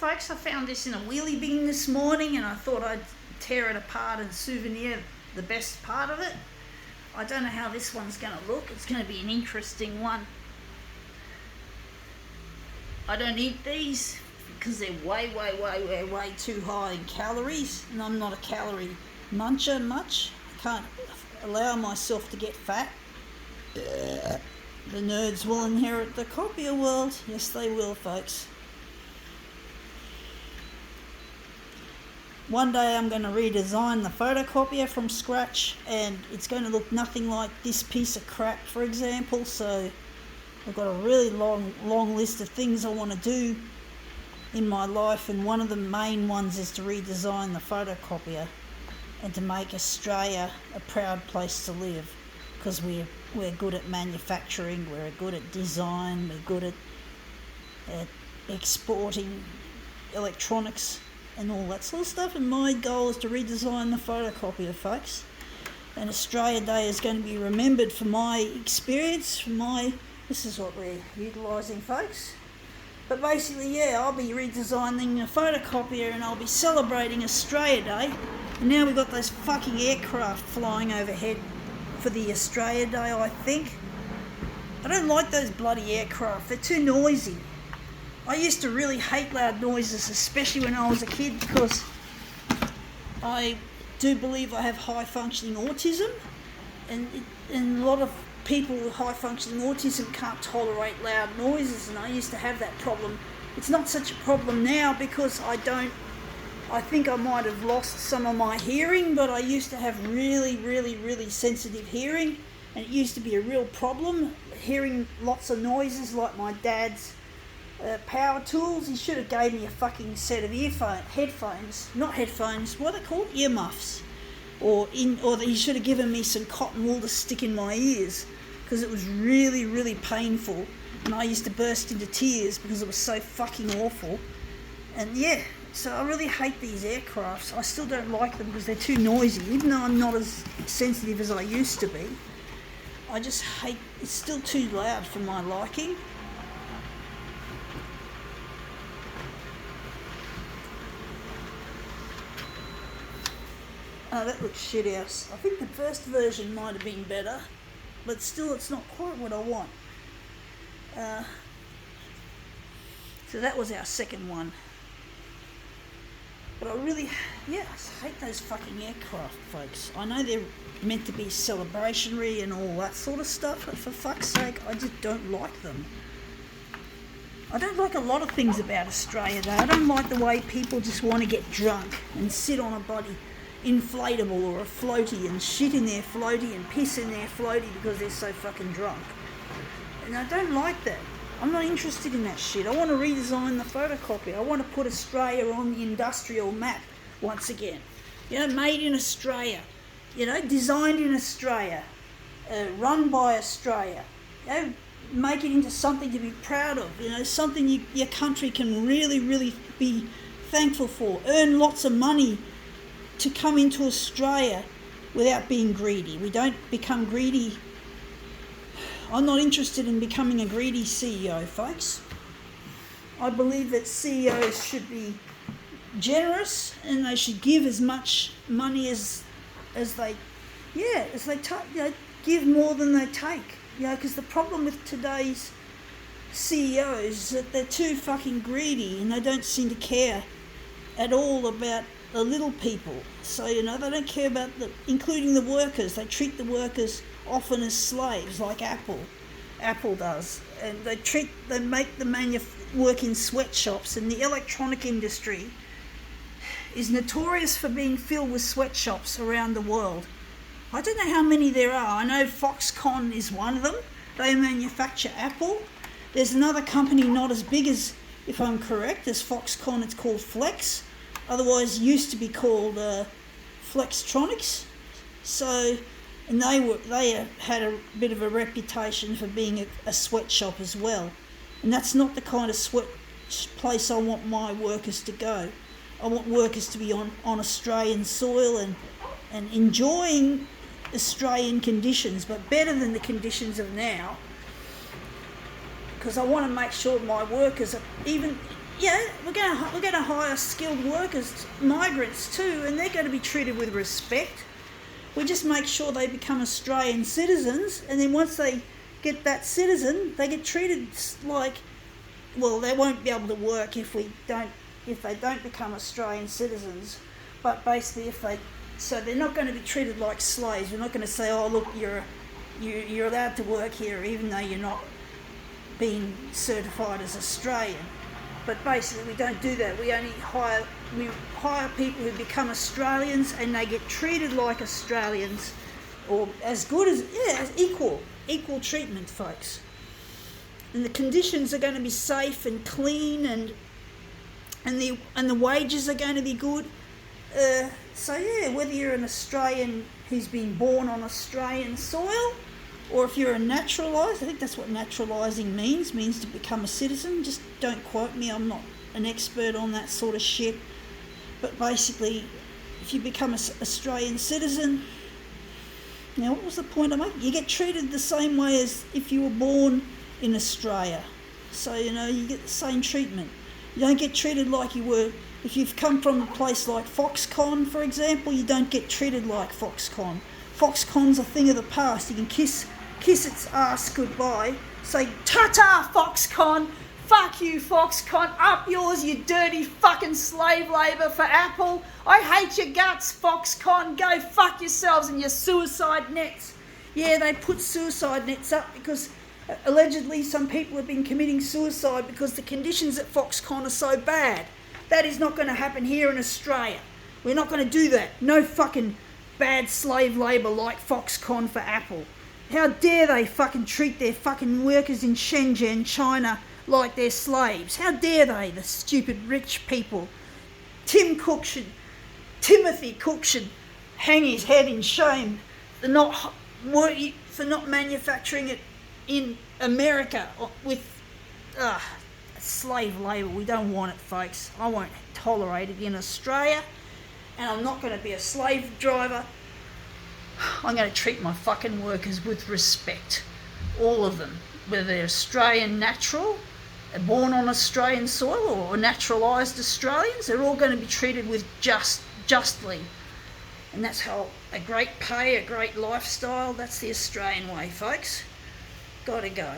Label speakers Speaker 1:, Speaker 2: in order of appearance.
Speaker 1: folks. I found this in a wheelie bin this morning and I thought I'd tear it apart and souvenir the best part of it. I don't know how this one's going to look. It's going to be an interesting one. I don't eat these because they're way too high in calories, and I'm not a calorie muncher much. I can't allow myself to get fat. The nerds will inherit the copier world. Yes, they will, folks. One day I'm going to redesign the photocopier from scratch, and it's going to look nothing like this piece of crap, for example. So I've got a really long list of things I want to do in my life, and one of the main ones is to redesign the photocopier and to make Australia a proud place to live, because we're good at manufacturing, we're good at design, we're good at exporting electronics and all that sort of stuff, and my goal is to redesign the photocopier, folks. And Australia Day is going to be remembered for my experience, this is what we're utilising, folks. But basically, yeah, I'll be redesigning the photocopier and I'll be celebrating Australia Day. And now we've got those fucking aircraft flying overhead for the Australia Day, I think. I don't like those bloody aircraft, they're too noisy. I used to really hate loud noises, especially when I was a kid, because I do believe I have high functioning autism, and a lot of people with high functioning autism can't tolerate loud noises, and I used to have that problem. It's not such a problem now because I think I might have lost some of my hearing, but I used to have really sensitive hearing, and it used to be a real problem, hearing lots of noises like my dad's power tools. He should have gave me a fucking set of not headphones, what are they called? Earmuffs. Or he should have given me some cotton wool to stick in my ears, because it was really painful, and I used to burst into tears because it was so fucking awful. And yeah, so I really hate these aircrafts. I still don't like them because they're too noisy, even though I'm not as sensitive as I used to be. I just hate, it's still too loud for my liking. Oh, that looks shit house. I think the first version might have been better, but still it's not quite what I want. So that was our second one. But I hate those fucking aircraft, folks. I know they're meant to be celebrationary and all that sort of stuff, but for fuck's sake, I just don't like them. I don't like a lot of things about Australia, though. I don't like the way people just want to get drunk and sit on a bloody inflatable or a floaty and shit in their floaty and piss in their floaty because they're so fucking drunk. And I don't like that. I'm not interested in that shit. I want to redesign the photocopier. I want to put Australia on the industrial map once again. Made in Australia. Designed in Australia. Run by Australia. Make it into something to be proud of. Something your country can really be thankful for. Earn lots of money to come into Australia without being greedy. We don't become greedy. I'm not interested in becoming a greedy CEO, folks. I believe that CEOs should be generous, and they should give as much money as they give more than they take. Because the problem with today's CEOs is that they're too fucking greedy, and they don't seem to care at all about the little people. So, they don't care about including the workers. They treat the workers often as slaves, like Apple does. And they make the work in sweatshops, and the electronic industry is notorious for being filled with sweatshops around the world. I don't know how many there are. I know Foxconn is one of them. They manufacture Apple. There's another company not as big as, if I'm correct, as Foxconn. It's called Flex. Otherwise used to be called Flextronics. So, and they had a bit of a reputation for being a sweatshop as well. And that's not the kind of place I want my workers to go. I want workers to be on Australian soil and enjoying Australian conditions, but better than the conditions of now. Because I want to make sure my workers are, even yeah, we're going to hire skilled workers, migrants too, and they're going to be treated with respect. We just make sure they become Australian citizens, and then once they get that citizen, they get treated like, well, they won't be able to work if they don't become Australian citizens. But basically, so they're not going to be treated like slaves. We're not going to say, oh look, you're allowed to work here even though you're not being certified as Australian. But basically, we don't do that. We hire people who become Australians, and they get treated like Australians, or as good as equal treatment, folks. And the conditions are going to be safe and clean, and the wages are going to be good. So yeah, whether you're an Australian who's been born on Australian soil, or if you're a naturalised, I think that's what naturalising means to become a citizen. Just don't quote me, I'm not an expert on that sort of shit. But basically, if you become an Australian citizen, now what was the point I made? You get treated the same way as if you were born in Australia. So, you get the same treatment. You don't get treated like you were. If you've come from a place like Foxconn, for example, you don't get treated like Foxconn. Foxconn's a thing of the past. You can kiss its ass goodbye, say, ta-ta, Foxconn, fuck you, Foxconn, up yours, you dirty fucking slave labour for Apple. I hate your guts, Foxconn, go fuck yourselves and your suicide nets. Yeah, they put suicide nets up because allegedly some people have been committing suicide because the conditions at Foxconn are so bad. That is not going to happen here in Australia. We're not going to do that. No fucking bad slave labour like Foxconn for Apple. How dare they fucking treat their fucking workers in Shenzhen, China, like they're slaves? How dare they, the stupid rich people? Timothy Cook should hang his head in shame for not manufacturing it in America with slave labour. We don't want it, folks. I won't tolerate it in Australia, and I'm not going to be a slave driver. I'm going to treat my fucking workers with respect. All of them. Whether they're Australian natural, born on Australian soil, or naturalised Australians, they're all going to be treated with justly. And that's how a great pay, a great lifestyle, that's the Australian way, folks. Gotta go.